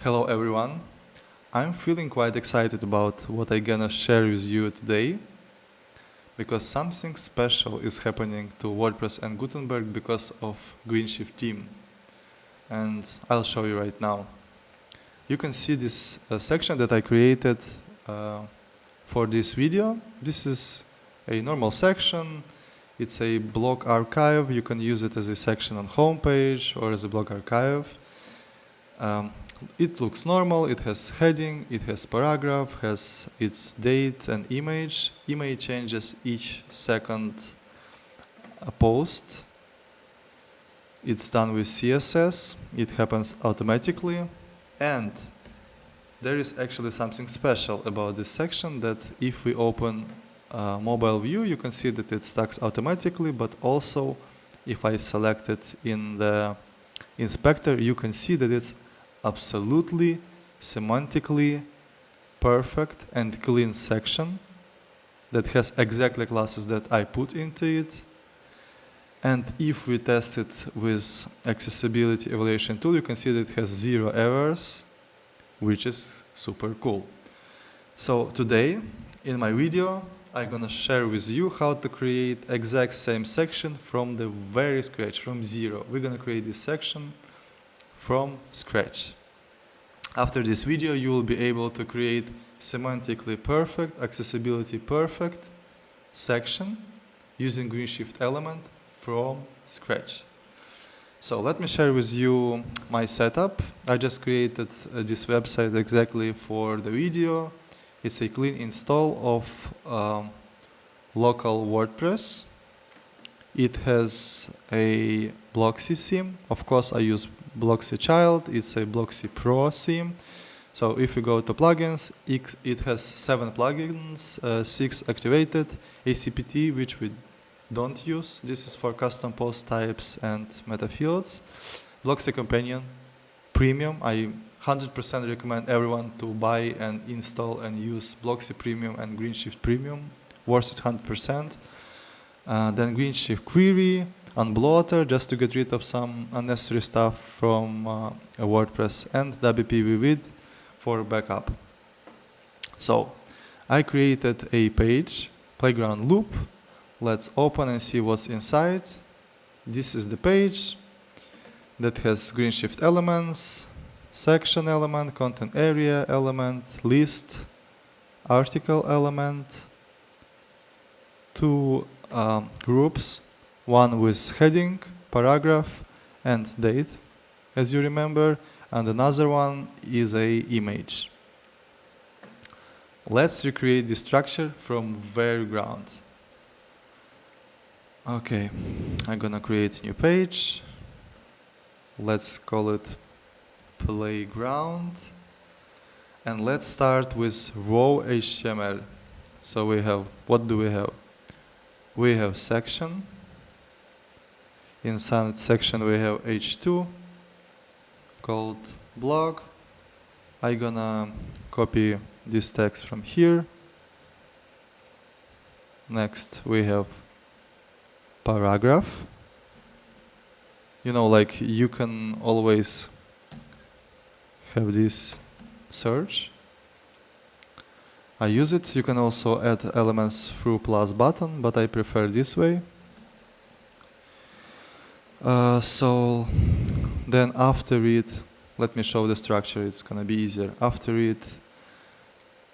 Hello everyone. I'm feeling quite excited about what I'm gonna share with you today because something special is happening to WordPress and Gutenberg because of Greenshift team. And I'll show you right now. You can see this section that I created for this video. This is a normal section. It's a blog archive. You can use it as a section on homepage or as a blog archive. It looks normal, it has heading, it has paragraph, has its date and image. Image changes each second post. It's done with CSS, it happens automatically, and there is actually something special about this section that if we open mobile view, you can see that it stacks automatically, but also if I select it in the inspector, you can see that it's absolutely semantically perfect and clean section that has exactly classes that I put into it. And if we test it with accessibility evaluation tool, you can see that it has 0 errors, which is super cool. So today in my video I'm gonna share with you how to create exact same section from the very scratch, from zero. We're gonna create this section from scratch. After this video you will be able to create semantically perfect, accessibility perfect section using Greenshift element from scratch. So let me share with you my setup. I just created this website exactly for the video. It's a clean install of local WordPress. It has a Blocksy theme. Of course, I use Blocksy Child. It's a Blocksy Pro theme. So if you go to plugins, it has 7 plugins, 6 activated, ACPT, which we don't use. This is for custom post types and meta fields. Blocksy Companion Premium. I 100% recommend everyone to buy and install and use Blocksy Premium and Greenshift Premium. Worth it 100%. Then Greenshift Query, Unbloater, just to get rid of some unnecessary stuff from WordPress, and WP Width for backup. So I created a page, playground loop. Let's open and see what's inside. This is the page that has Greenshift elements, section element, content area element, list, article element, 2 groups, one with heading, paragraph, and date, as you remember, and another one is a image. Let's recreate the structure from very ground. Okay, I'm gonna create a new page. Let's call it playground, and let's start with raw HTML. So we have, what do we have? We have section. Inside section we have h2 called blog. I'm gonna copy this text from here. Next we have paragraph. You know, like you can always have this search. I use it. You can also add elements through plus button, but I prefer this way. So then after it, let me show the structure, it's gonna be easier. After it,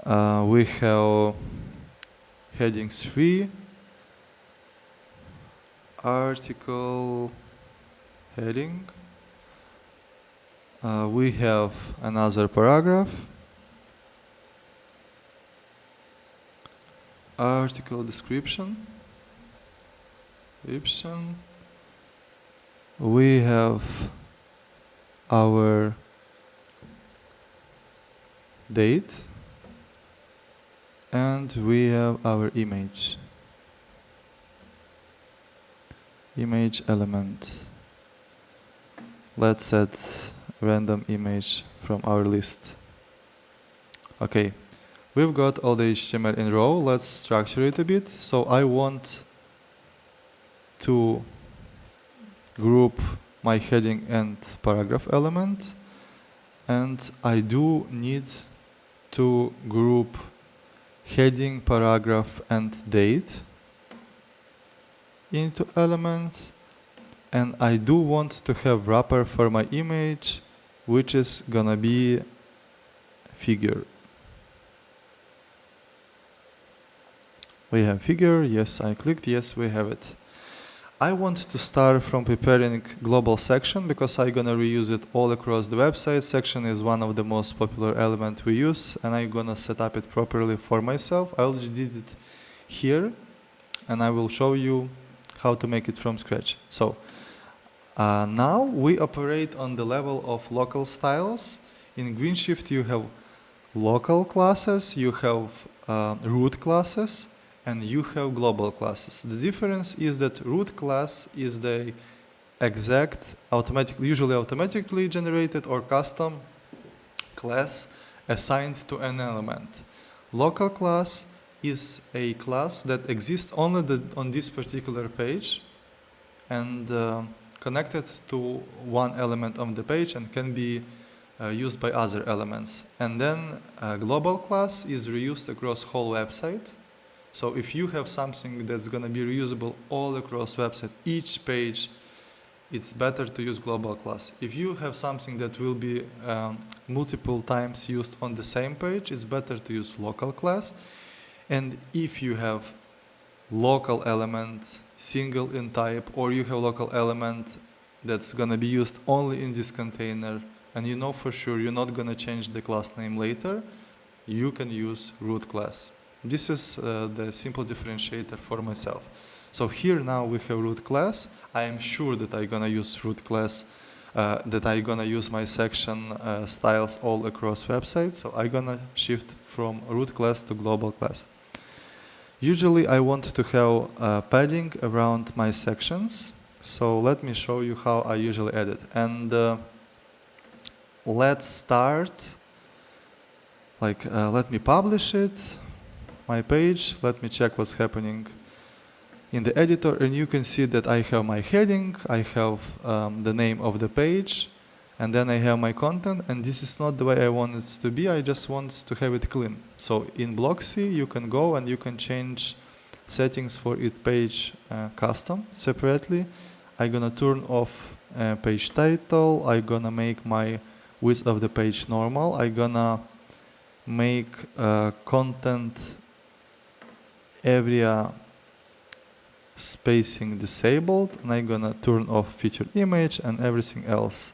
we have heading 3, article heading. We have another paragraph, article description. We have our date, and we have our image element. Let's add random image from our list. Okay, we've got all the HTML in row. Let's structure it a bit. So I want to group my heading and paragraph element. and I do need to group heading, paragraph, and date into elements, and I do want to have wrapper for my image, which is gonna be figure. We have figure, yes, I clicked, yes, we have it. I want to start from preparing global section because I'm gonna reuse it all across the website. Section is one of the most popular elements we use, and I'm gonna set up it properly for myself. I already did it here, and I will show you how to make it from scratch. So now we operate on the level of local styles. In Greenshift you have local classes, you have root classes, and you have global classes. The difference is that root class is the exact usually automatically generated or custom class assigned to an element. Local class is a class that exists only on this particular page and connected to one element of the page and can be used by other elements. And then global class is reused across whole website. So if you have something that's going to be reusable all across website, each page, it's better to use global class. If you have something that will be multiple times used on the same page, it's better to use local class. And if you have local element, single in type, or you have local element that's going to be used only in this container, and you know for sure you're not going to change the class name later, you can use root class. This is the simple differentiator for myself. So here now we have root class. I am sure that I'm gonna use root class, that I'm gonna use my section styles all across website. So I'm gonna shift from root class to global class. Usually I want to have padding around my sections. So let me show you how I usually add it. And let's start, let me publish it. My page, let me check what's happening in the editor, and you can see that I have my heading, I have the name of the page, and then I have my content, and this is not the way I want it to be. I just want to have it clean. So in Blocksy you can go and you can change settings for each page custom separately. I'm gonna turn off page title, I'm gonna make my width of the page normal, I'm gonna make content area spacing disabled, and I'm gonna turn off featured image and everything else.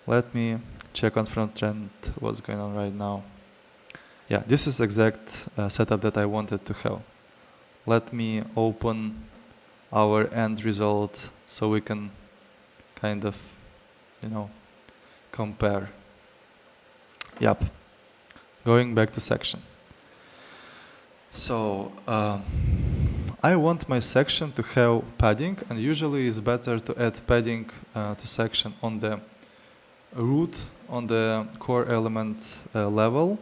Let me check on front end what's going on right now. Yeah, this is exact setup that I wanted to have. Let me open our end result so we can kind of, compare. Yep, going back to section. So I want my section to have padding, and usually it's better to add padding to section on the root, on the core element level,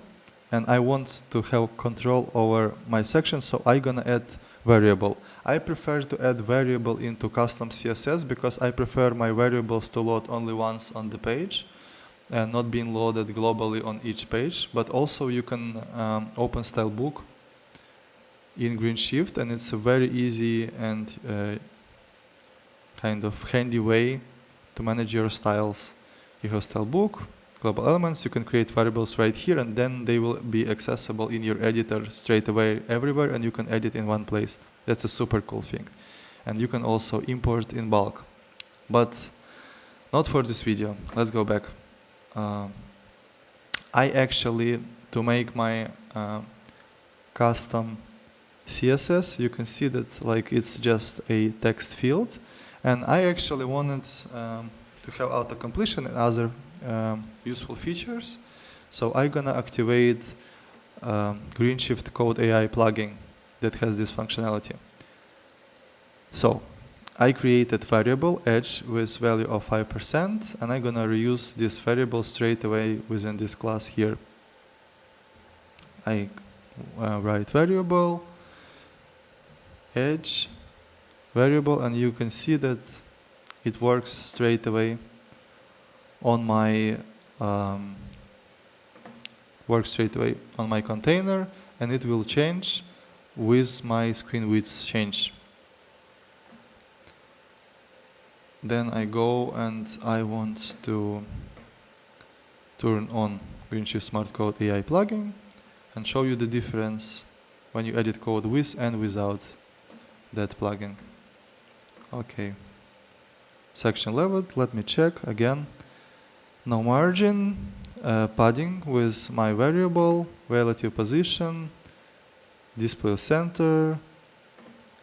and I want to have control over my section, so I'm gonna add variable. I prefer to add variable into custom CSS because I prefer my variables to load only once on the page and not being loaded globally on each page. But also you can open style book in Greenshift, and it's a very easy and kind of handy way to manage your styles. You have style book, global elements, you can create variables right here, and then they will be accessible in your editor straight away everywhere, and you can edit in one place. That's a super cool thing. And you can also import in bulk. But not for this video. Let's go back. I actually, to make my custom CSS, you can see that it's just a text field, and I actually wanted to have auto completion and other useful features. So I'm gonna activate Greenshift Code AI plugin that has this functionality. So I created variable edge with value of 5%, and I'm gonna reuse this variable straight away within this class here. I write variable edge variable, and you can see that it works straight away on my work straight away on my container, and it will change with my screen width change. Then I go and I want to turn on Greenshift Smart Code AI plugin and show you the difference when you edit code with and without that plugin. Okay. Section level, let me check again. No margin, padding with my variable, relative position, display center,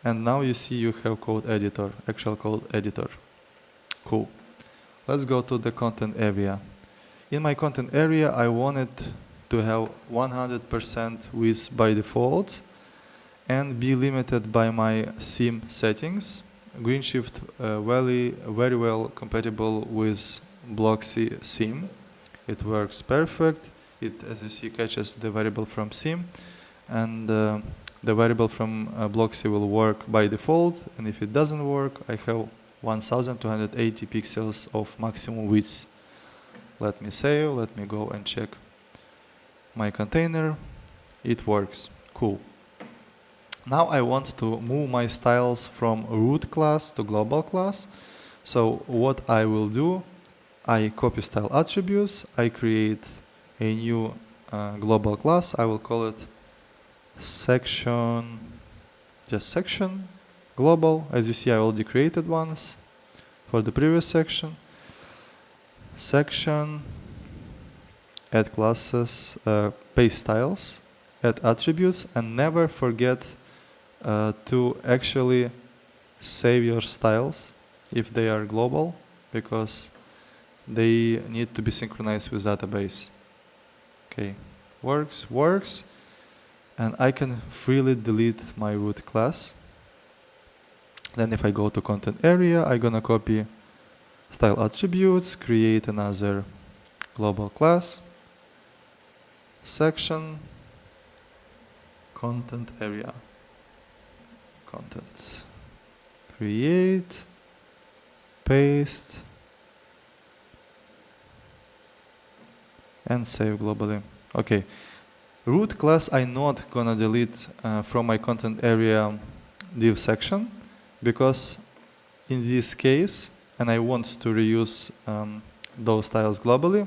and now you see you have code editor, actual code editor. Cool. Let's go to the content area. In my content area, I wanted to have 100% width by default and be limited by my theme settings. Greenshift very well compatible with Blocksy theme. It works perfect. It, as you see, catches the variable from theme, and the variable from Blocksy will work by default. And if it doesn't work, I have 1280 pixels of maximum width. Let me save. Let me go and check my container. It works. Cool. Now I want to move my styles from root class to global class. So what I will do, I copy style attributes, I create a new global class. I will call it section, just section global. As you see, I already created ones for the previous section. Section, add classes, paste styles, add attributes, and never forget to actually save your styles if they are global, because they need to be synchronized with database. Okay, works, and I can freely delete my root class. Then if I go to content area, I'm gonna copy style attributes, create another global class, section, content area, content, create, paste, and save globally. Okay, root class I'm not gonna delete from my content area div section, because in this case, and I want to reuse those styles globally,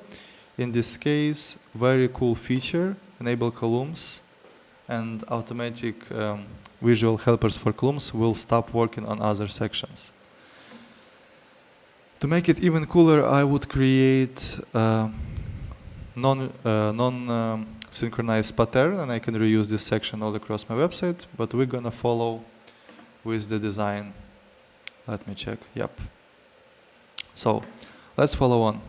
in this case, very cool feature, enable columns and automatic visual helpers for columns will stop working on other sections. To make it even cooler, I would create non-synchronized pattern, and I can reuse this section all across my website, but we're gonna follow with the design. Let me check. Yep. So let's follow on.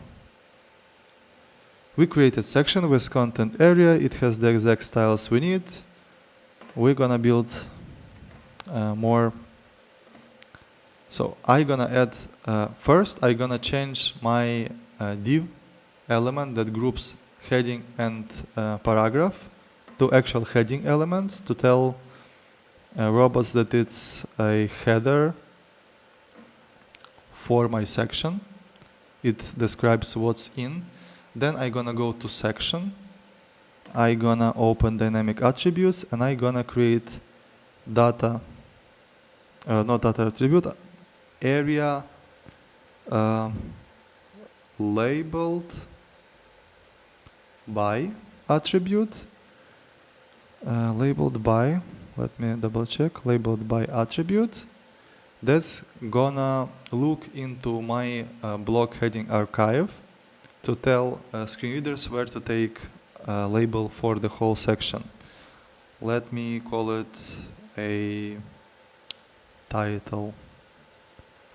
We created section with content area. It has the exact styles we need. We're gonna build more. So I'm gonna add, first I'm gonna change my div element that groups heading and paragraph to actual heading element to tell robots that it's a header for my section. It describes what's in. Then I'm gonna go to section. I'm gonna open dynamic attributes, and I'm gonna create data, not data attribute, area labeled by attribute, labeled by, let me double check, labeled by attribute. That's gonna look into my block heading archive to tell screen readers where to take a label for the whole section. Let me call it a title,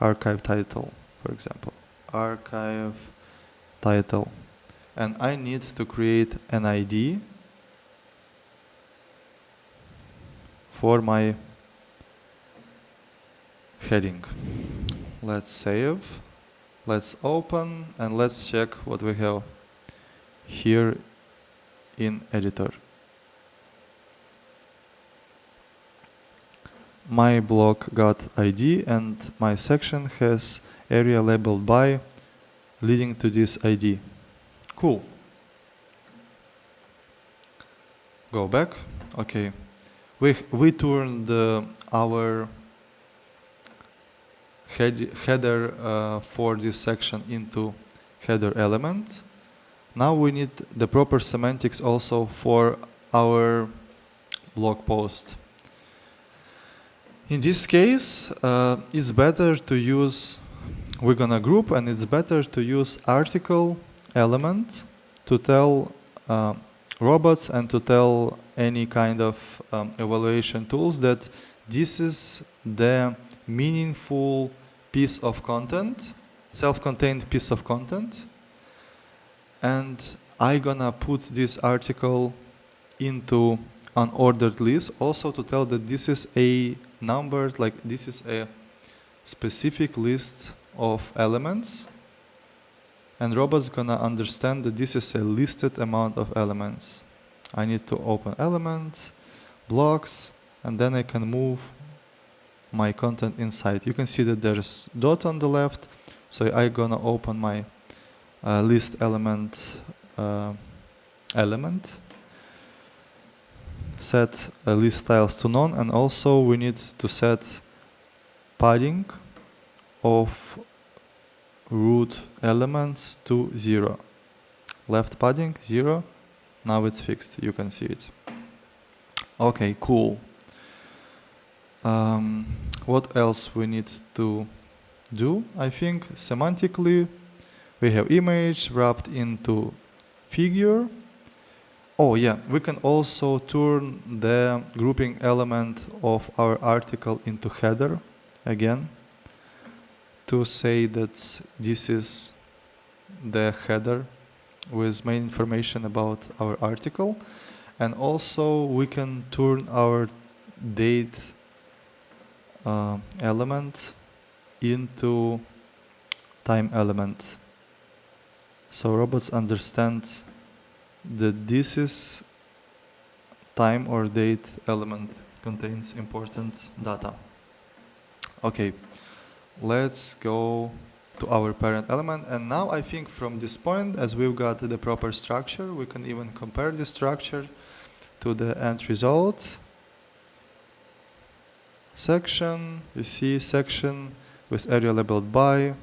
archive title, for example, archive title. And I need to create an ID for my heading. Let's save, let's open, and let's check what we have here in editor. My block got ID, and my section has area labeled by leading to this ID. Cool. Go back. Okay. We turned our header for this section into header element. Now we need the proper semantics also for our blog post. In this case, it's better to use, we're gonna group, and it's better to use article element to tell robots and to tell any kind of evaluation tools that this is the meaningful piece of content, self-contained piece of content, and I'm gonna put this article into an ordered list also to tell that this is a numbered, like this is a specific list of elements, and robot's gonna understand that this is a listed amount of elements. I need to open element, blocks, and then I can move my content inside. You can see that there's dot on the left, so I'm gonna open my list element set list styles to none, and also we need to set padding of root elements to 0. Left padding 0. Now it's fixed. You can see it. Okay, cool. What else we need to do? I think semantically we have image wrapped into figure. Oh yeah, we can also turn the grouping element of our article into header again to say that this is the header with main information about our article. And also we can turn our date element into time element. So robots understand that this is time or date element contains important data. Okay, let's go to our parent element, and now I think from this point, as we've got the proper structure, we can even compare the structure to the end result. Section, you see section with area labeled by,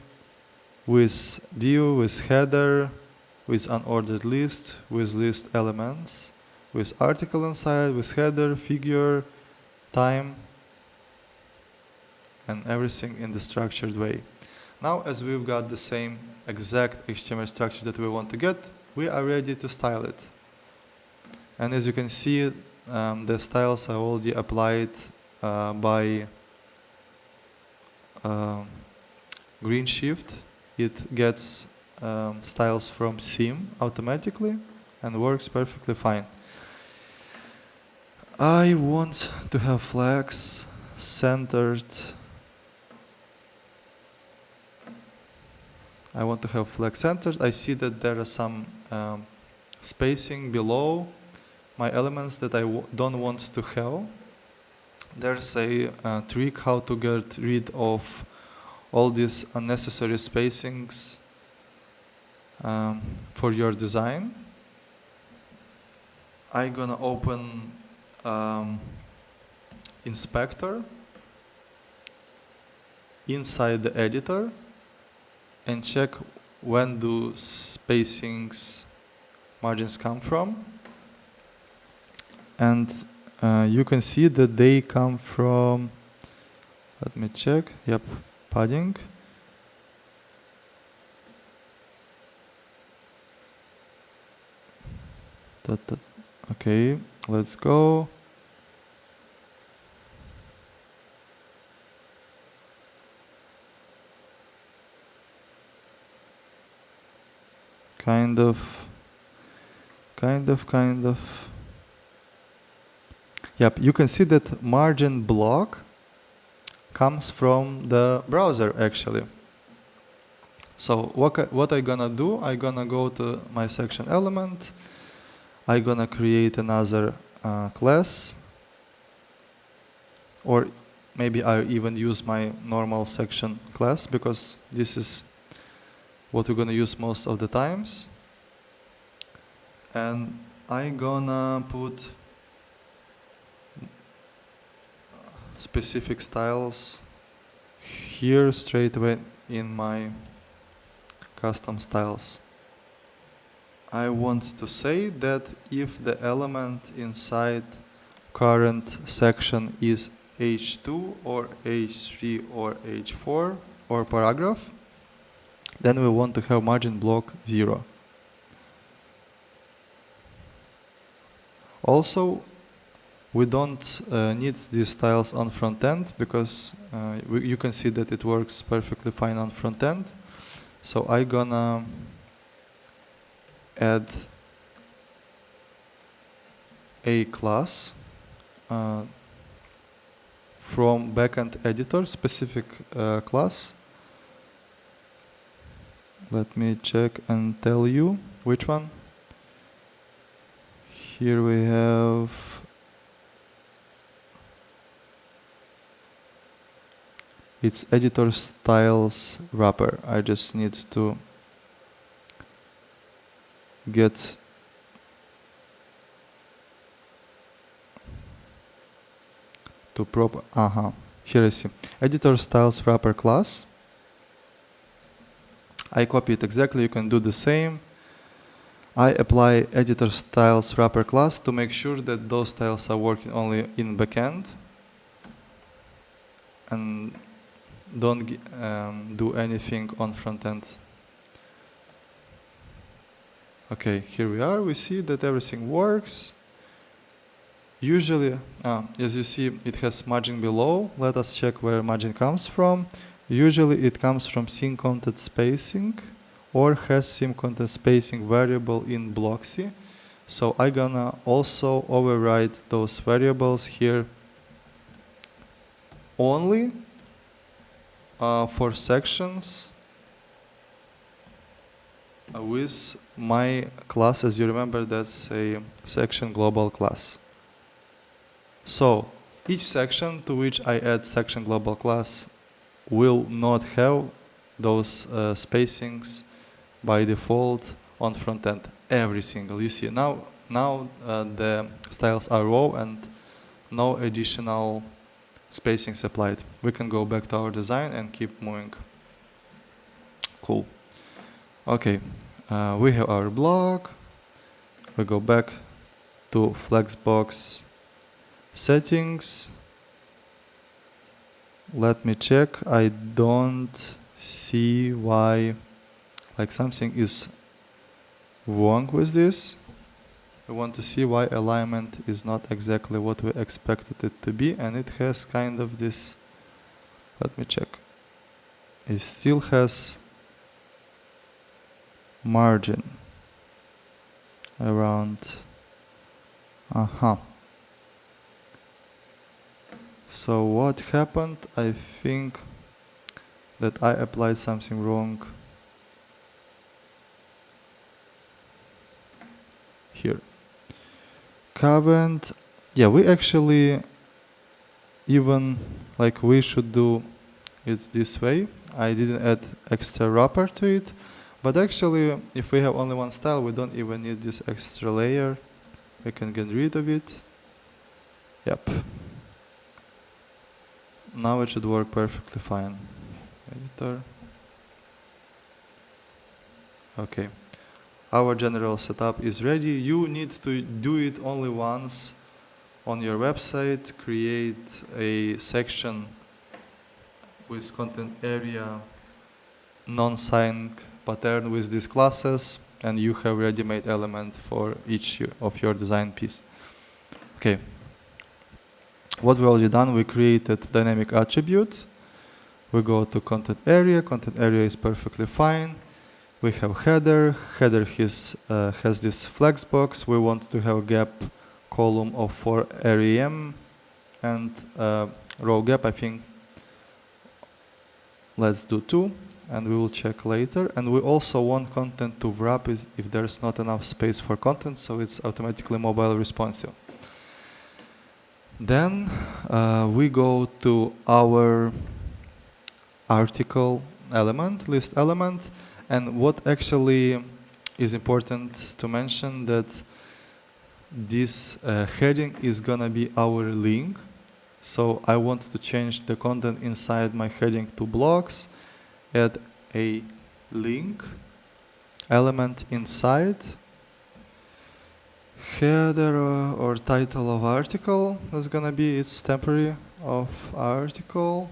with div, with header, with unordered list, with list elements, with article inside, with header, figure, time, and everything in the structured way. Now, as we've got the same exact HTML structure that we want to get, we are ready to style it. And as you can see, the styles are already applied by Greenshift. It gets styles from theme automatically and works perfectly fine. I want to have flags centered. I see that there are some spacing below my elements that I don't want to have. There's a trick how to get rid of all these unnecessary spacings for your design. I'm gonna open inspector inside the editor and check when do spacings margins come from. And you can see that they come from, let me check, yep, padding. Okay, let's go. Kind of. Yep, you can see that margin block comes from the browser actually. So what I'm gonna do, I'm gonna go to my section element, I'm gonna create another class, or maybe I even use my normal section class because this is what we're gonna use most of the times. And I'm gonna put specific styles here straight away in my custom styles. I want to say that if the element inside current section is H2 or H3 or H4 or paragraph, then we want to have margin block 0. Also, we don't need these styles on front end because you can see that it works perfectly fine on front end. So I'm gonna add a class from backend editor, specific class. Let me check and tell you which one. Here we have it's editor styles wrapper. I just need to get to here I see editor styles wrapper class. I copy it exactly. You can do the same. I apply editor styles wrapper class to make sure that those styles are working only in backend and don't do anything on front end. Okay, here we are. We see that everything works. Usually, as you see, it has margin below. Let us check where margin comes from. Usually it comes from sim content spacing or has sim content spacing variable in Blocksy. So I'm gonna also override those variables here only for sections with my class. As you remember, that's a section global class. So each section to which I add section global class will not have those spacings by default on front end. Every single. You see now the styles are raw and no additional spacings applied. We can go back to our design and keep moving. Cool. Okay, we have our block. We go back to Flexbox settings. Let me check. I don't see why something is wrong with this. We want to see why alignment is not exactly what we expected it to be, and it has kind of this. Let me check. It still has margin around. So what happened? I think that I applied something wrong here. Current, yeah, we actually even we should do it this way. I didn't add extra wrapper to it, but actually if we have only one style, we don't even need this extra layer. We can get rid of it. Yep. Now it should work perfectly fine. Editor. Okay. Our general setup is ready. You need to do it only once on your website. Create a section with content area non-sync pattern with these classes, and you have ready-made element for each of your design piece. Okay. What we already done, we created dynamic attribute. We go to content area. Content area is perfectly fine. We have header. Header has this flex box. We want to have gap column of 4 rem and row gap. I think let's do 2, and we will check later. And we also want content to wrap if there's not enough space for content, so it's automatically mobile responsive. Then we go to our article element, list element, and what actually is important to mention that this heading is gonna be our link. So I want to change the content inside my heading to blocks, add a link element inside, header or title of article, that's gonna be its temporary of article.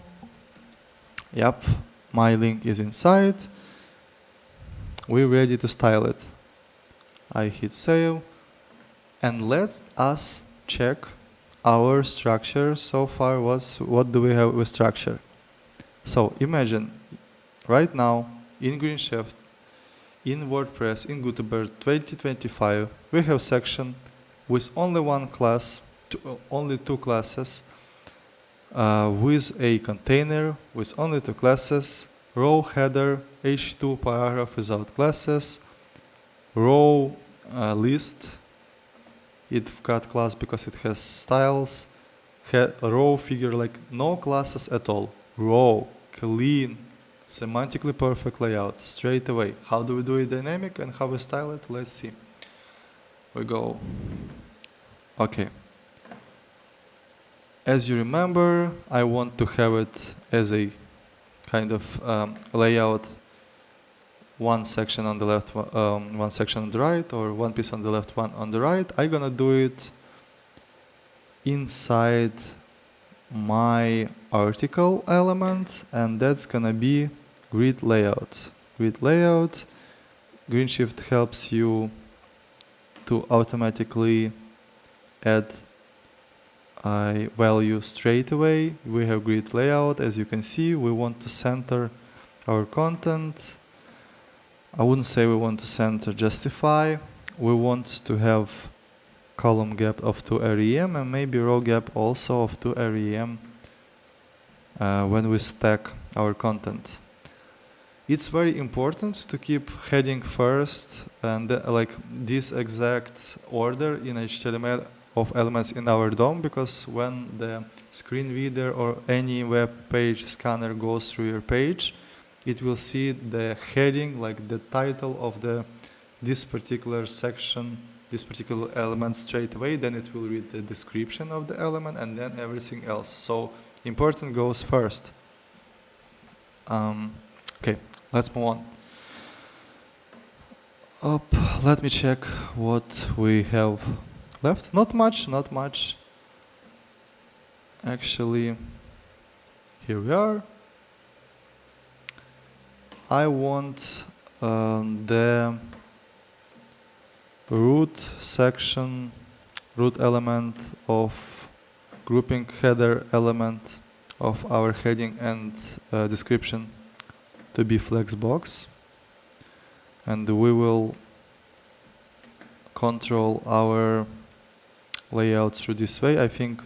Yep, my link is inside. We're ready to style it. I hit save, and let us check our structure so far. What do we have with structure? So imagine right now in Greenshift, in WordPress, in Gutenberg 2025, we have section with only one class, only two classes, with a container with only two classes, row header, h2 paragraph without classes, row list, it's got class because it has styles, row figure, like no classes at all, row, clean, semantically perfect layout, straight away. How do we do it dynamic and how we style it? Let's see. We go, okay. As you remember, I want to have it as a kind of layout, one section on the left, one section on the right, or one piece on the left, one on the right. I'm gonna do it inside my article element, and that's gonna be grid layout. Grid layout, Greenshift helps you to automatically add a value straight away. We have grid layout. As you can see, we want to center our content. I wouldn't say we want to center, justify. We want to have column gap of 2 rem and maybe row gap also of 2 rem when we stack our content. It's very important to keep heading first and like this exact order in HTML of elements in our DOM, because when the screen reader or any web page scanner goes through your page, it will see the heading, like the title of this particular section, this particular element straight away. Then it will read the description of the element and then everything else. So important goes first. Okay, let's move on. Let me check what we have left. Not much. Actually, here we are. I want the root section, root element of grouping header element of our heading and description to be flexbox, and we will control our layout through this way. I think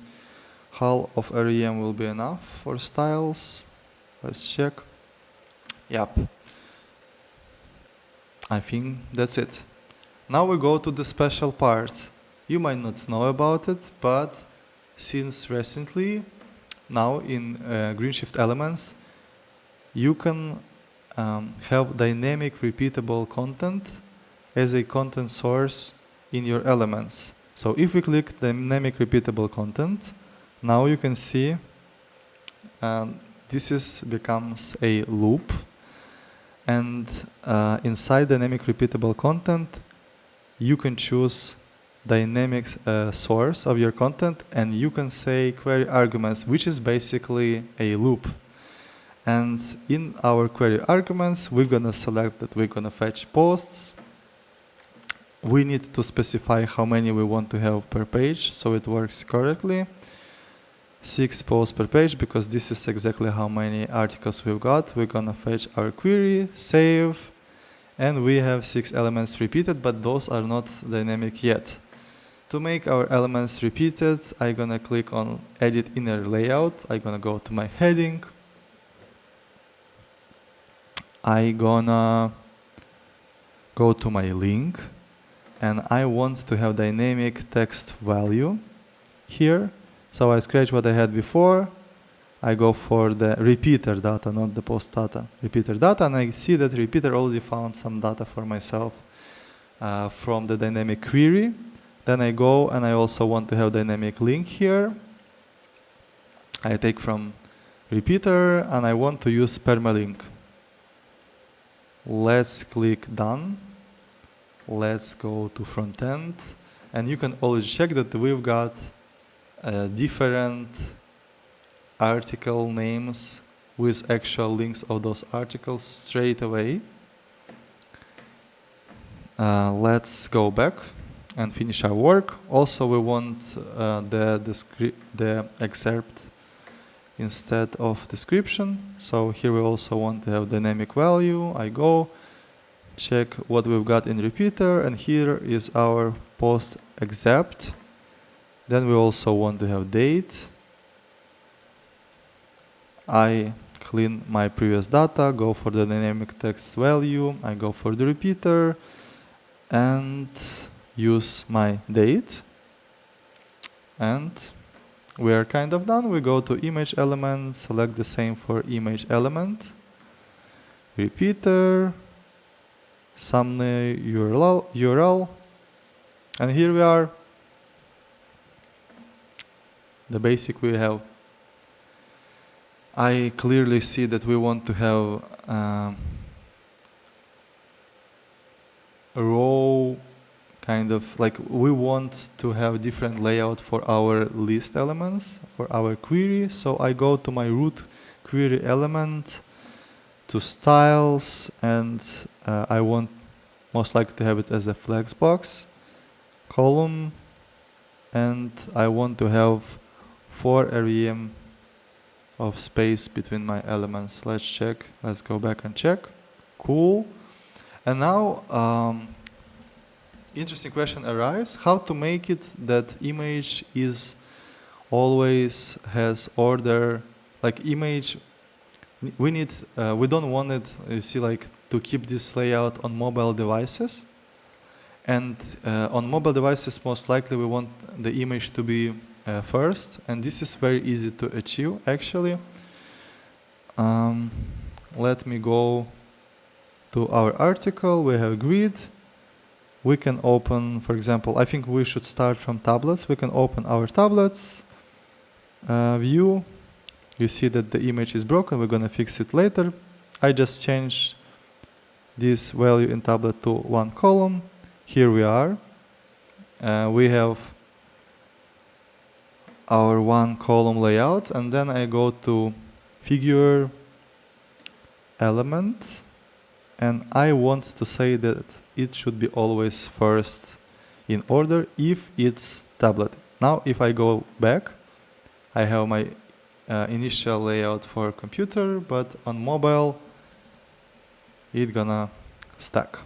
hull of rem will be enough for styles. Let's check. Yep, I think that's it. Now we go to the special part. You might not know about it, but since recently, now in Greenshift elements, you can have dynamic repeatable content as a content source in your elements. So if we click dynamic repeatable content, now you can see this becomes a loop, and inside dynamic repeatable content, you can choose dynamic source of your content, and you can say query arguments, which is basically a loop. And in our query arguments, we're gonna select that we're gonna fetch posts. We need to specify how many we want to have per page so it works correctly. 6 posts per page, because this is exactly how many articles we've got. We're gonna fetch our query, save, and we have 6 elements repeated, but those are not dynamic yet. To make our elements repeated, I'm gonna click on edit inner layout. I'm gonna go to my heading. I'm gonna go to my link, and I want to have dynamic text value here. So I scratch what I had before. I go for the repeater data, not the post data. Repeater data, and I see that repeater already found some data for myself. from the dynamic query. Then I go and I also want to have dynamic link here. I take from repeater and I want to use permalink. Let's click done. Let's go to front end. And you can always check that we've got different article names with actual links of those articles straight away. Let's go back and finish our work. Also, we want the excerpt instead of description. So here we also want to have dynamic value. I go, check what we've got in repeater, and here is our post excerpt. Then we also want to have date. I clean my previous data, go for the dynamic text value, I go for the repeater, and use my date. And we are kind of done. We go to image element, select the same for image element, repeater, some URL, and here we are. The basic we have. I clearly see that we want to have a row, kind of like we want to have different layout for our list elements, for our query. So I go to my root query element, to styles, and I want most likely to have it as a flex box column, and I want to have 4 rem of space between my elements. Let's check. Let's go back and check. Cool. And now interesting question arises: how to make it that image is always has order, like image. We need. We don't want it. You see, like to keep this layout on mobile devices. And on mobile devices, most likely we want the image to be first, and this is very easy to achieve actually. Let me go to our article. We have grid. We can open, for example, I think we should start from tablets. We can open our tablets view. You see that the image is broken. We're gonna fix it later. I just changed this value in tablet to 1 column. Here we are. We have our 1 column layout, and then I go to figure element, and I want to say that it should be always first in order if it's tablet. Now if I go back, I have my initial layout for computer, but on mobile it's gonna stack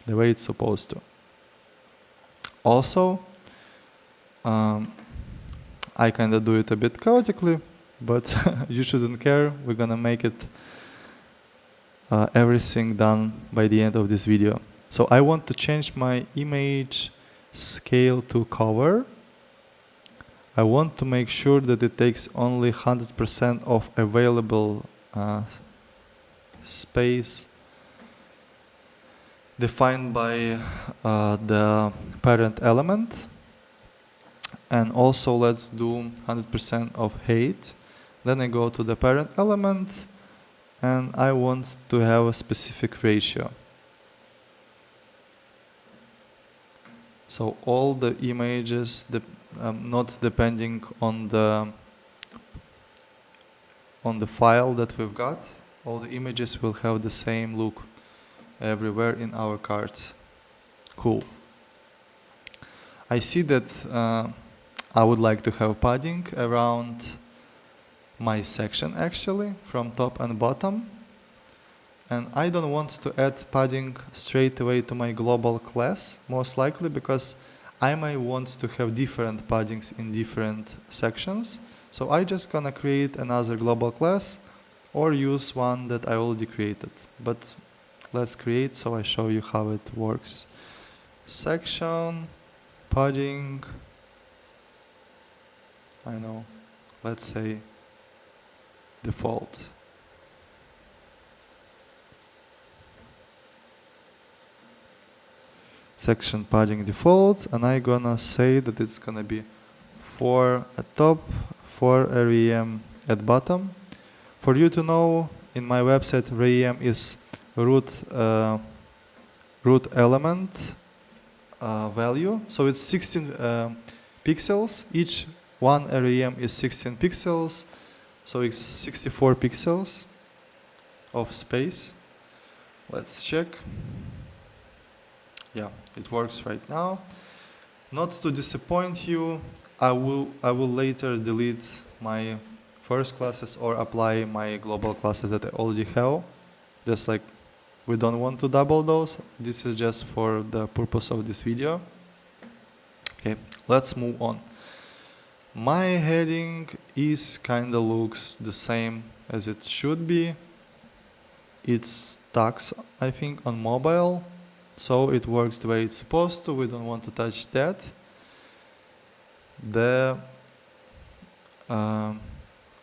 the way it's supposed to. Also, I kind of do it a bit chaotically, but you shouldn't care. We're gonna make it everything done by the end of this video. So I want to change my image scale to cover. I want to make sure that it takes only 100% of available space defined by the parent element. And also let's do 100% of height. Then I go to the parent element, and I want to have a specific ratio. So all the images, not depending on the file that we've got, all the images will have the same look everywhere in our cart. Cool. I see that I would like to have padding around my section actually, from top and bottom. And I don't want to add padding straight away to my global class, most likely because I might want to have different paddings in different sections. So I just gonna create another global class or use one that I already created. But let's create so I show you how it works. Section, padding, I know, let's say default. section padding default, and I'm gonna say that it's gonna be 4 at top, 4 rem at bottom. For you to know, in my website, rem is root element value, so it's 16 pixels. Each one rem is 16 pixels, so it's 64 pixels of space. Let's check. Yeah, it works right now. Not to disappoint you, I will later delete my first classes or apply my global classes that I already have. Just like we don't want to double those. This is just for the purpose of this video. Okay, let's move on. My heading is kinda looks the same as it should be. It's tags, I think, on mobile, so it works the way it's supposed to. We don't want to touch that. The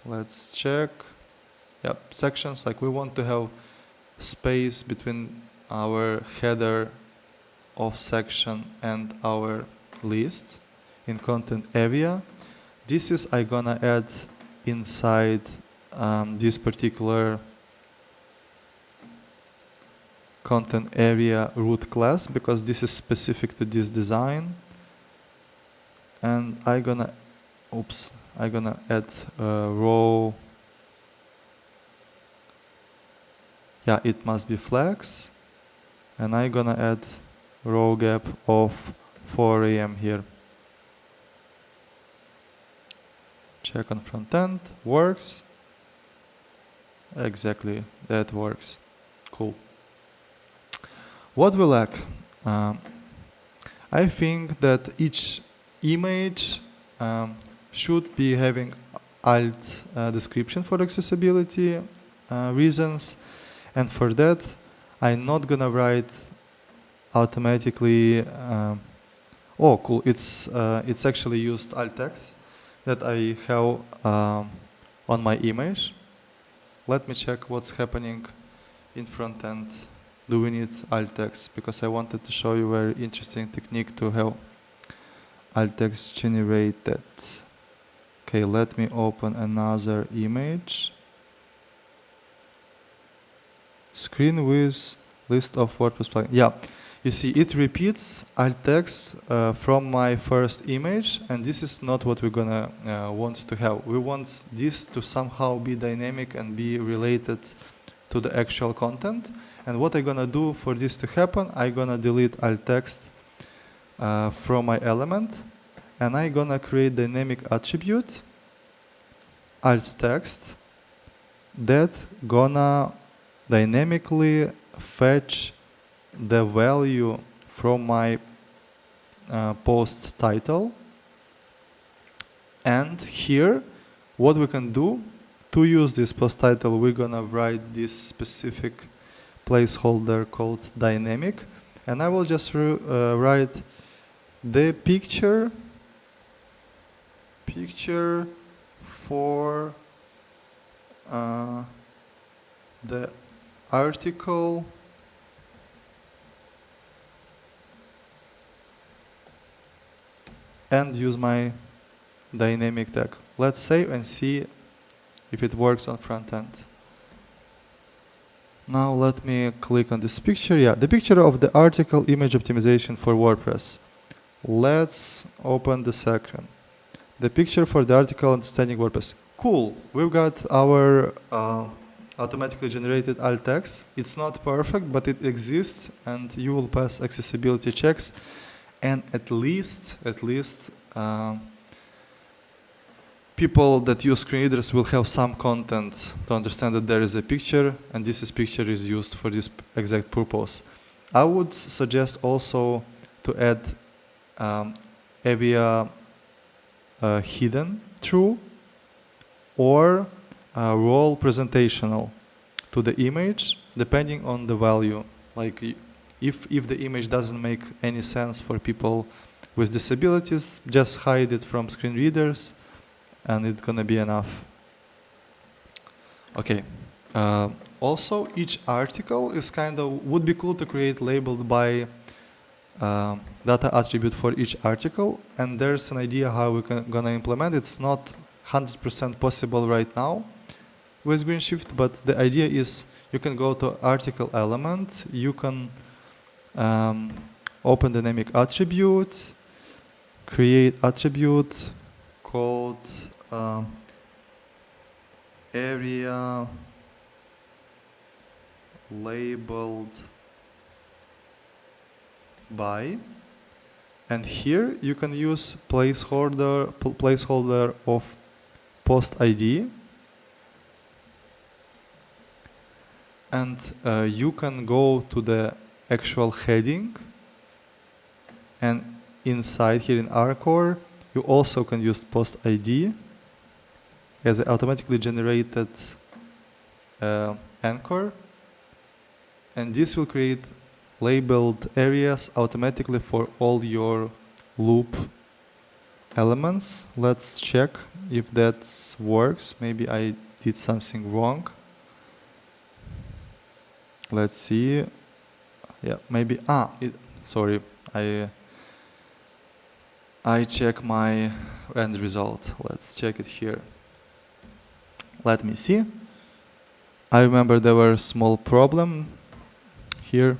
let's check. Yep, sections, like we want to have space between our header of section and our list in content area. This is I gonna add inside this particular content area root class, because this is specific to this design. And I'm gonna add a row. Yeah, it must be flex. And I'm gonna add row gap of 4 rem here. Check on front end, works. Exactly, that works. Cool. What we lack? I think that each image should be having alt description for accessibility reasons, and for that I'm not gonna write automatically. Oh, cool! It's actually used alt text that I have on my image. Let me check what's happening in front end. Do we need alt text? Because I wanted to show you a very interesting technique to have alt text generated. Okay, let me open another image. Screen with list of WordPress plugins. Yeah, you see it repeats alt text from my first image, and this is not what we're gonna want to have. We want this to somehow be dynamic and be related to the actual content. And what I'm gonna do for this to happen, I'm gonna delete alt text from my element, and I'm gonna create dynamic attribute alt text that gonna dynamically fetch the value from my post title. And here, what we can do to use this post title, we're gonna write this specific placeholder called dynamic, and I will just write the picture for the article and use my dynamic tag. Let's save and see if it works on front end. Now let me click on this picture. Yeah, the picture of the article image optimization for WordPress. Let's open the section. The picture for the article understanding WordPress. Cool, we've got our automatically generated alt text. It's not perfect, but it exists, and you will pass accessibility checks, and at least people that use screen readers will have some content to understand that there is a picture, and this picture is used for this exact purpose. I would suggest also to add aria hidden true or role presentational to the image, depending on the value. Like if the image doesn't make any sense for people with disabilities, just hide it from screen readers, and it's gonna be enough. Okay. Also, each article is would be cool to create labeled by data attribute for each article, and there's an idea how we're gonna implement. It's not 100% possible right now with Greenshift, but the idea is you can go to article element, you can open dynamic attribute, create attribute called area labeled by, and here you can use placeholder of post ID, and you can go to the actual heading, and inside here in rcore you also can use post ID as an automatically generated anchor, and this will create labeled areas automatically for all your loop elements. Let's check if that works. Maybe I did something wrong. Let's see. Yeah, maybe sorry, I check my end result. Let's check it here. Let me see. I remember there were small problem here.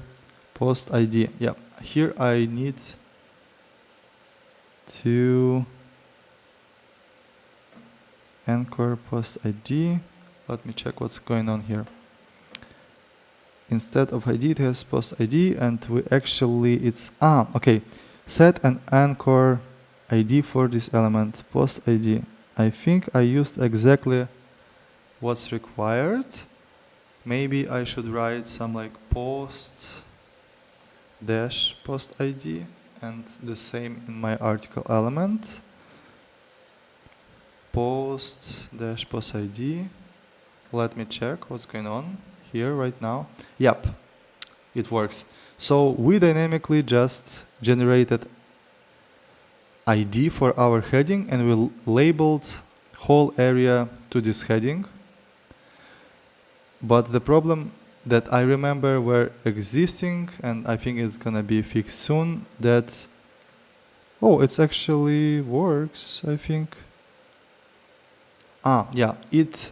Post ID. Yeah, here I need to anchor post ID. Let me check what's going on here. Instead of ID, it has post ID, and we actually okay. Set an anchor ID for this element, post ID. I think I used exactly what's required. Maybe I should write some like post dash post ID and the same in my article element. Post dash post ID. Let me check what's going on here right now. Yep, it works. So we dynamically just generated ID for our heading, and we labeled whole area to this heading. But the problem that I remember were existing, and I think it's gonna be fixed soon, that it actually works, I think. Yeah, it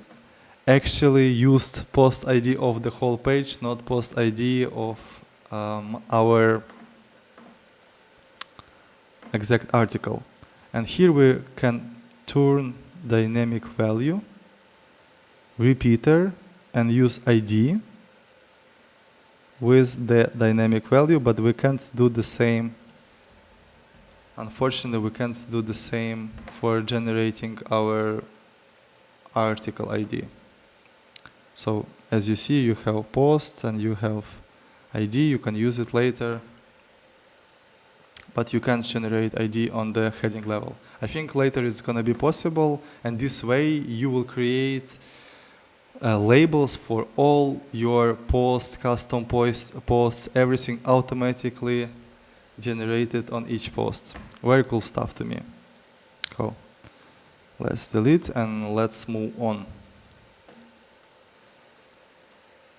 actually used post ID of the whole page, not post ID of our exact article. And here we can turn dynamic value, repeater, and use ID with the dynamic value, but we can't do the same. Unfortunately, we can't do the same for generating our article ID. So as you see, you have post and you have ID, you can use it later, but you can't generate ID on the heading level. I think later it's gonna be possible, and this way you will create labels for all your posts, custom posts, everything automatically generated on each post. Very cool stuff to me. Cool. Let's delete and let's move on.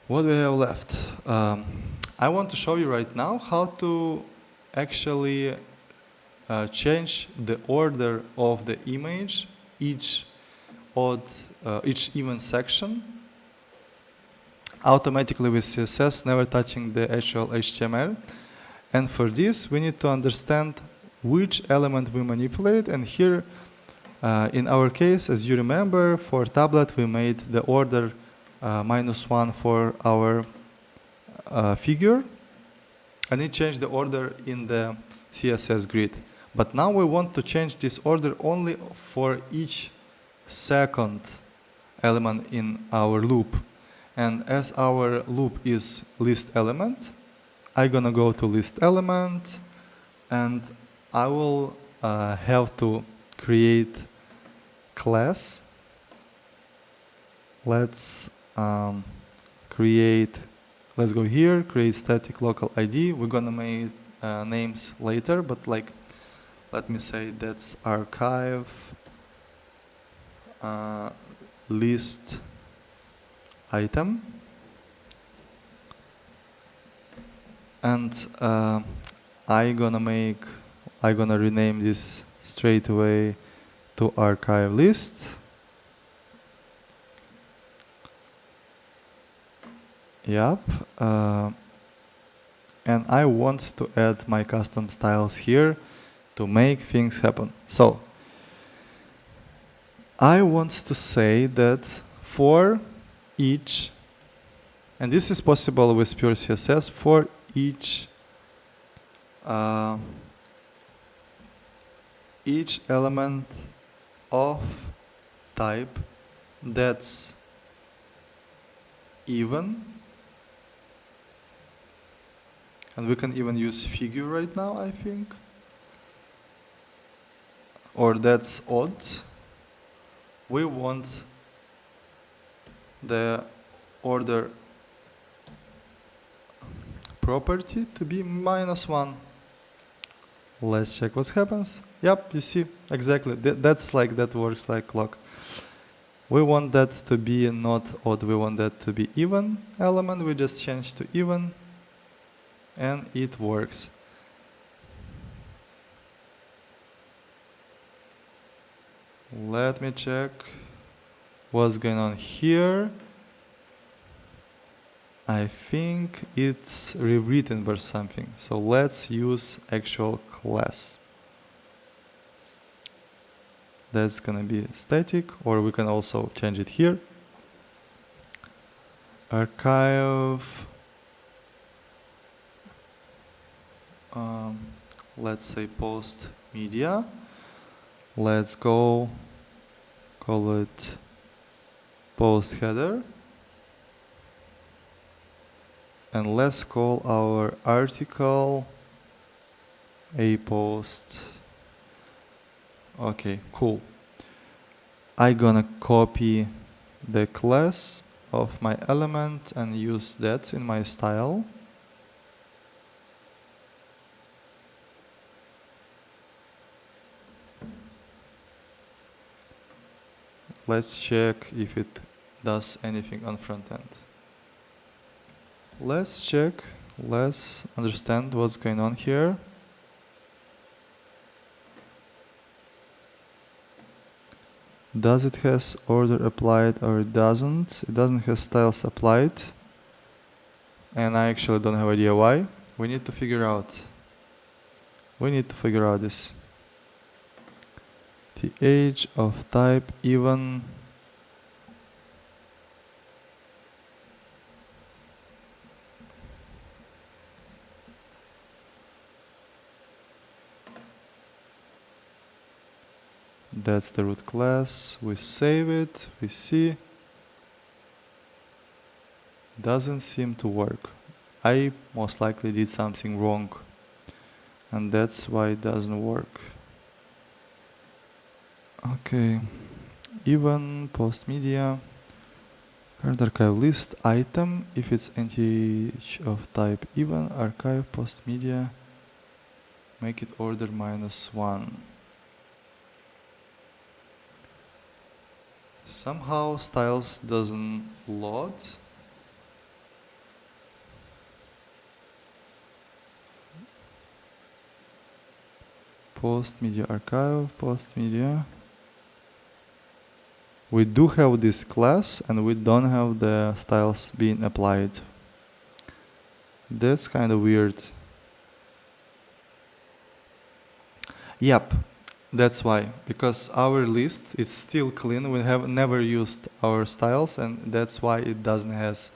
What do we have left? I want to show you right now how to actually change the order of the image, each even section, automatically with CSS, never touching the actual HTML. And for this, we need to understand which element we manipulate. And here, in our case, as you remember, for tablet, we made the order -1 for our figure, and it changed the order in the CSS grid. But now we want to change this order only for each second element in our loop. And as our loop is list element, I'm gonna go to list element, and I will have to create class. Let's let's go here, create static local ID. We're gonna make names later, but like, let me say that's archive list item. And I'm gonna rename this straight away to archive list. Yep. And I want to add my custom styles here to make things happen. So I want to say that for each, and this is possible with pure CSS, for each element of type that's even, and we can even use figure right now, I think, or that's odd, we want the order property to be -1. Let's check what happens. Yep, you see, exactly. That works like clock. We want that to be not odd, we want that to be even element. We just change to even, and it works. Let me check what's going on here. I think it's rewritten or something. So let's use actual class. That's gonna be static, or we can also change it here. Archive, let's say post media. Let's go call it post header. And let's call our article a post. Okay, cool. I'm gonna copy the class of my element and use that in my style. Let's check if it does anything on front end. Let's check, let's understand what's going on here. Does it has order applied or it doesn't? It doesn't have styles applied. And I actually don't have idea why. We need to figure out. This. The age of type even. That's the root class. We save it. We see. Doesn't seem to work. I most likely did something wrong. And that's why it doesn't work. Okay. Even post media. Current archive list item. If it's age of type even, archive post media. Make it order -1. Somehow styles doesn't load. Post media archive, post media. We do have this class and we don't have the styles being applied. That's kind of weird. Yep. That's why, because our list is still clean. We have never used our styles, and that's why it doesn't has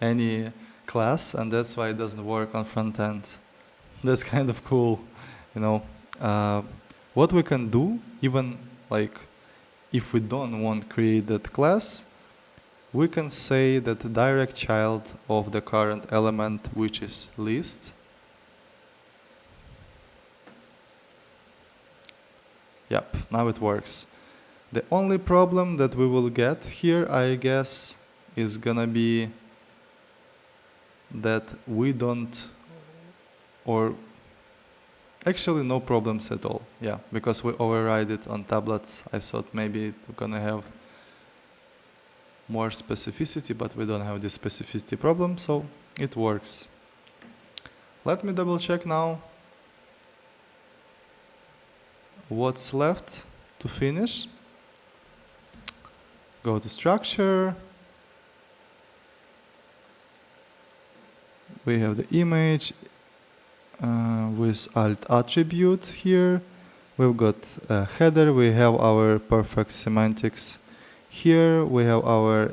any class, and that's why it doesn't work on front end. That's kind of cool, you know. What we can do, even like if we don't want to create that class, we can say that the direct child of the current element, which is list. Yep, now it works. The only problem that we will get here, I guess, is gonna be that we don't, or actually no problems at all. Yeah, because we override it on tablets. I thought maybe it's gonna have more specificity, but we don't have this specificity problem, so it works. Let me double check now. what's left to finish. Go to structure. We have the image with alt attribute here. We've got a header. We have our perfect semantics here. We have our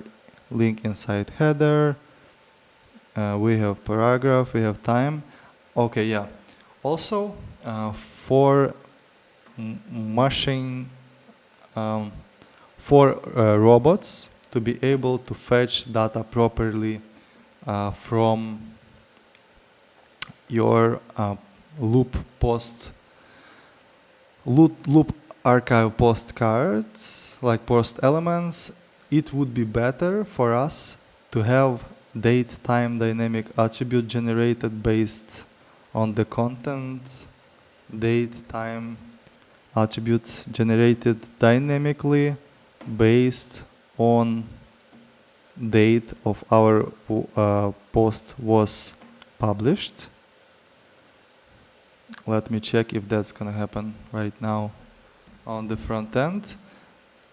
link inside header. We have paragraph. We have time. Okay, yeah. Also, for machine, for robots to be able to fetch data properly from your loop archive postcards, like post elements, it would be better for us to have datetime dynamic attribute generated based on the content, datetime attribute generated dynamically based on date of our post was published. Let me check if that's gonna happen right now on the front end.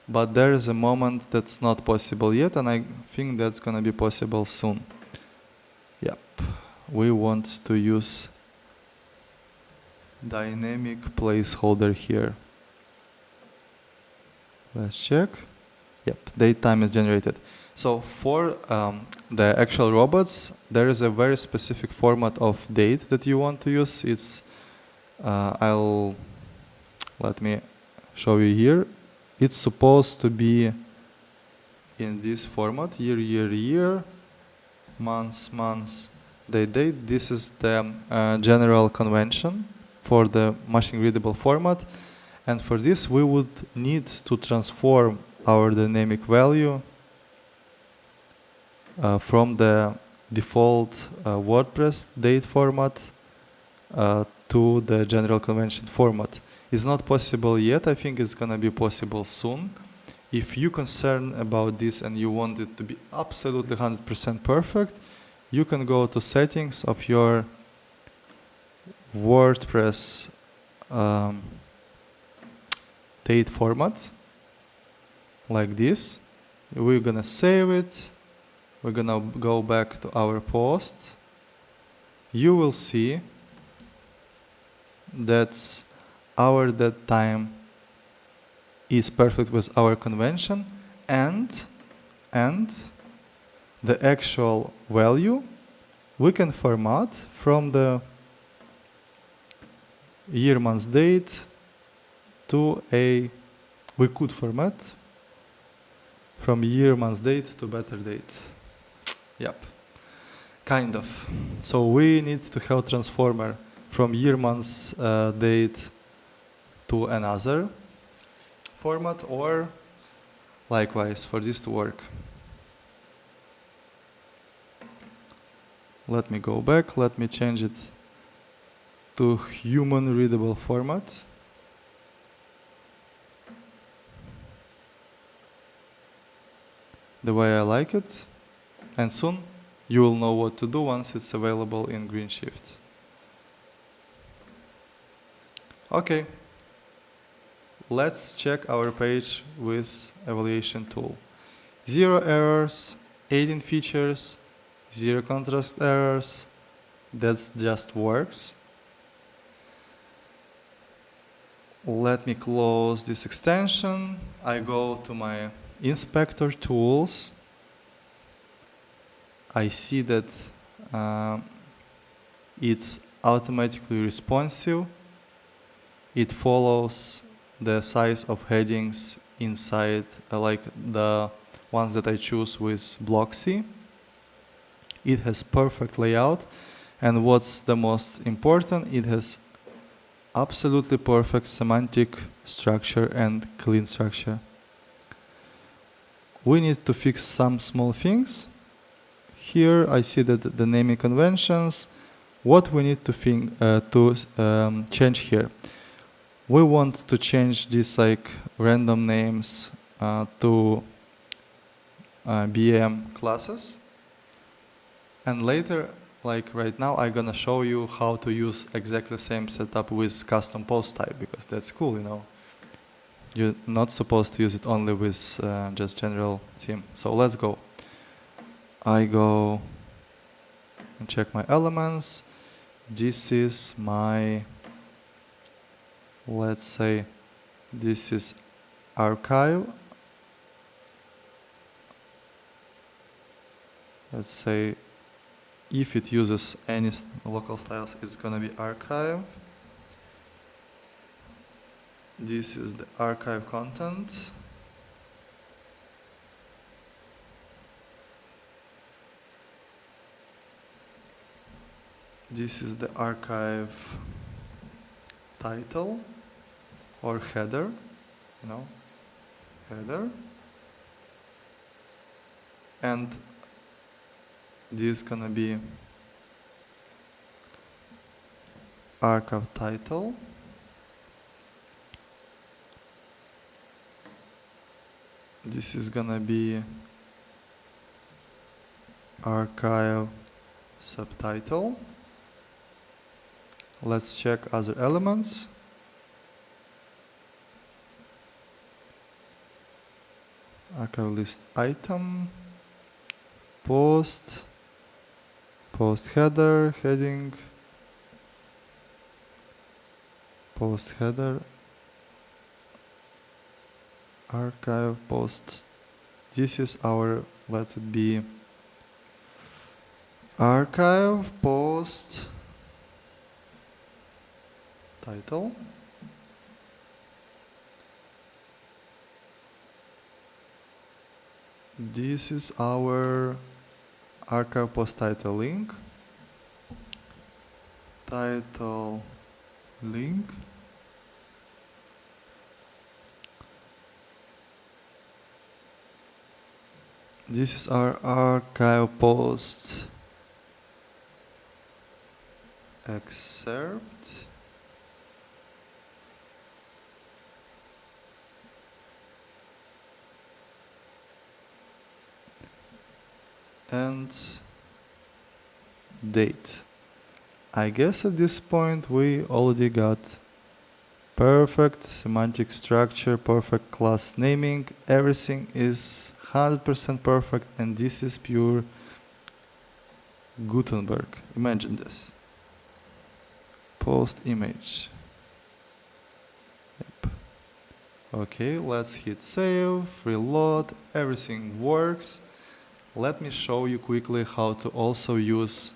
But there is a moment that's not possible yet, and I think that's gonna be possible soon. Yep, we want to use dynamic placeholder here. Let's check. Yep, datetime is generated. So for the actual robots, there is a very specific format of date that you want to use. It's let me show you here. It's supposed to be in this format: year, year, year, months, months, date, date. This is the general convention for the machine readable format. And for this, we would need to transform our dynamic value from the default WordPress date format to the general convention format. It's not possible yet. I think it's gonna be possible soon. If you're concerned about this and you want it to be absolutely 100% perfect, you can go to settings of your WordPress date format, like this. We're gonna save it. We're gonna go back to our post. You will see that our datetime is perfect with our convention, and the actual value we can format from the year, month, date to we could format from year, month, date to better date. Yep, kind of. So we need to have transformer from year, month, date to another format, or likewise for this to work. Let me go back. Let me change it to human readable format. The way I like it. And soon you will know what to do once it's available in Greenshift. Okay. Let's check our page with evaluation tool. 0 errors, 18 features, 0 contrast errors. That just works. Let me close this extension. I go to my inspector tools. I see that it's automatically responsive. It follows the size of headings inside, like the ones that I choose with Blocksy. It has perfect layout, and what's the most important, it has absolutely perfect semantic structure and clean structure. We need to fix some small things. Here I see that the naming conventions. What we need to change here. We want to change these like random names to BM classes. And later, like right now, I'm gonna show you how to use exactly the same setup with custom post type, because that's cool, you know. You're not supposed to use it only with just general theme. So let's go. I go and check my elements. This is my, let's say, this is archive. Let's say if it uses any local styles, it's gonna be archive. This is the archive content. This is the archive title or header, header. And this is gonna be archive title. This is gonna be archive subtitle. Let's check other elements. Archive list item, post header, heading, post header, archive post. This is our, let it be archive post title. This is our archive post title link. Title link. This is our archive post excerpt. And date. I guess at this point we already got perfect semantic structure, perfect class naming, everything is 100% perfect, and this is pure Gutenberg. Imagine this. Post image. Yep. Okay, let's hit save, reload, everything works. Let me show you quickly how to also use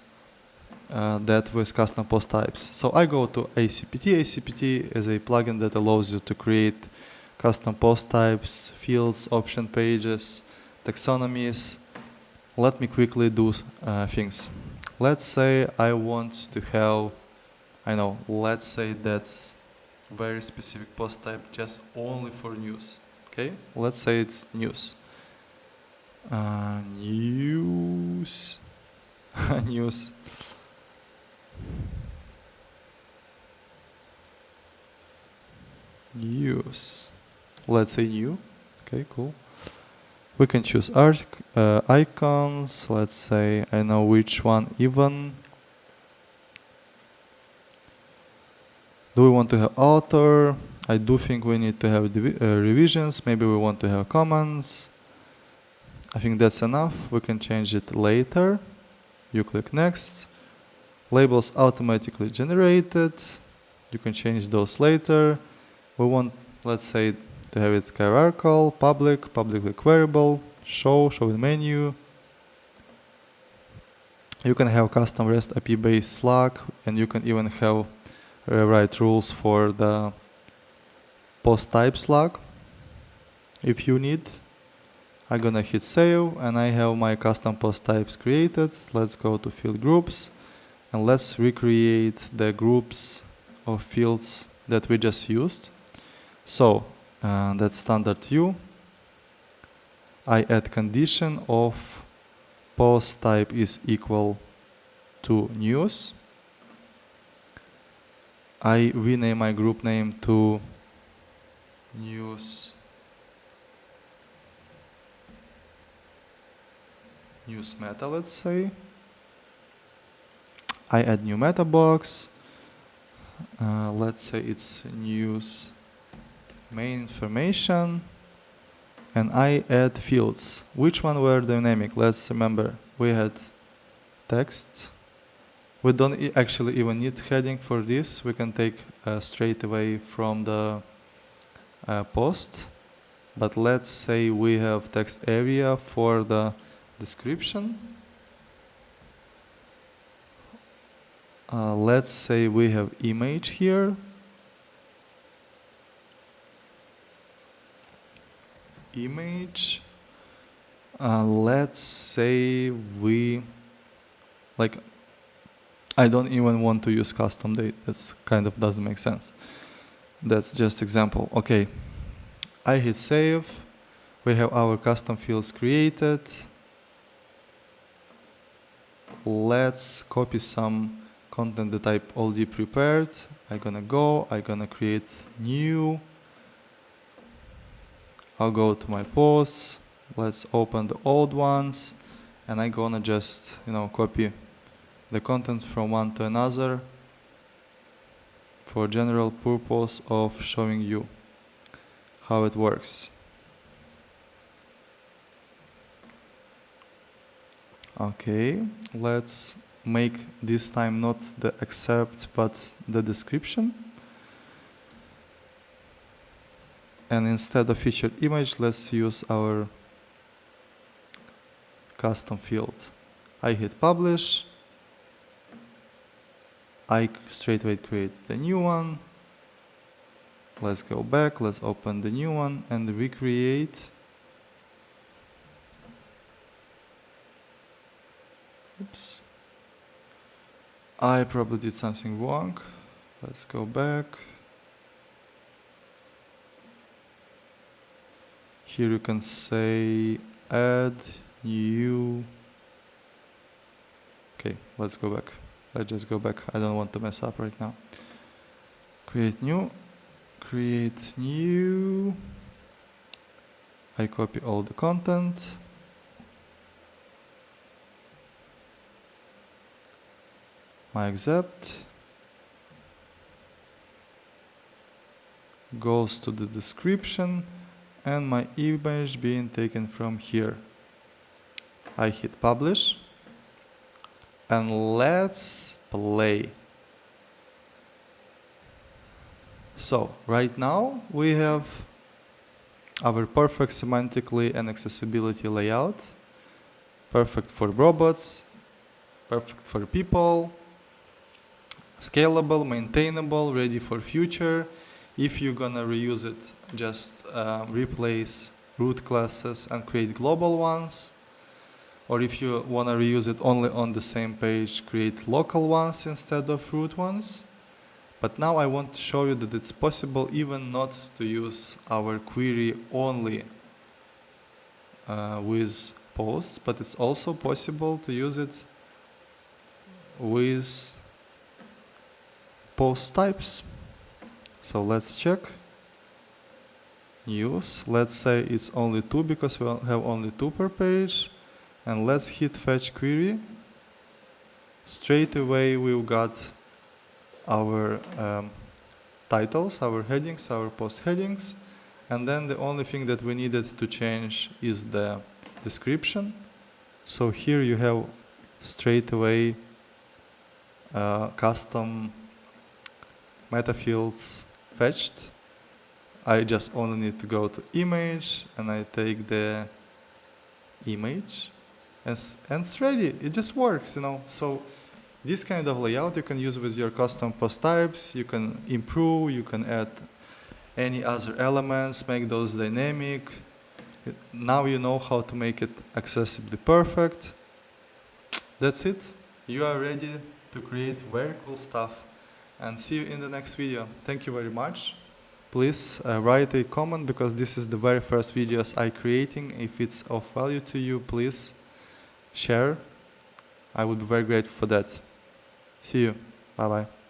that with custom post types. So I go to ACPT. ACPT is a plugin that allows you to create custom post types, fields, option pages, taxonomies. Let me quickly do things. Let's say I want to have, let's say that's very specific post type just only for news. Okay, let's say it's news. News. News. News. Let's say new. Okay, cool. We can choose icons. Let's say I know which one even. Do we want to have author? I do think we need to have revisions. Maybe we want to have comments. I think that's enough. We can change it later. You click next. Labels automatically generated. You can change those later. We want, let's say, to have it hierarchical, publicly queryable, show in menu. You can have custom REST API based Slack, and you can even have write rules for the post type Slack if you need. I'm gonna hit save, and I have my custom post types created. Let's go to field groups, and let's recreate the groups of fields that we just used. So that's standard view. I add condition of post type is equal to news. I rename my group name to news meta, let's say. I add new meta box. Let's say it's news main information, and I add fields. Which one were dynamic? Let's remember, we had text. We don't actually even need heading for this. We can take straight away from the post. But let's say we have text area for the description. Let's say we have image here. Image. Let's say we, like, I don't even want to use custom date. That's kind of doesn't make sense. That's just example. Okay. I hit save. We have our custom fields created. Let's copy some content that I already prepared. I'm gonna create new. I'll go to my posts. Let's open the old ones, and I'm gonna just, copy the content from one to another for general purpose of showing you how it works. Okay, let's make this time not the accept but the description. And instead of featured image, let's use our custom field. I hit publish. I straightaway create the new one. Let's go back, let's open the new one and recreate. Oops. I probably did something wrong. Let's go back. Here you can say add new. Okay, let's go back. Let's just go back. I don't want to mess up right now. Create new. Create new. I copy all the content. My accept goes to the description and my image being taken from here. I hit publish and let's play. So right now we have our perfect semantically and accessibility layout, perfect for robots, perfect for people, scalable, maintainable, ready for future. If you're gonna reuse it, just replace root classes and create global ones. Or if you wanna reuse it only on the same page, create local ones instead of root ones. But now I want to show you that it's possible even not to use our query only with posts, but it's also possible to use it with post types. So let's check. News. Let's say it's only 2 because we have only 2 per page. And let's hit fetch query. Straight away we've got our titles, our headings, our post headings. And then the only thing that we needed to change is the description. So here you have straight away custom meta fields fetched. I just only need to go to image and I take the image and it's ready. It just works, So this kind of layout you can use with your custom post types. You can improve, you can add any other elements, make those dynamic. Now you know how to make it accessibly perfect. That's it. You are ready to create very cool stuff. And see you in the next video. Thank you very much. Please write a comment because this is the very first videos I'm creating. If it's of value to you, please share. I would be very grateful for that. See you. Bye-bye.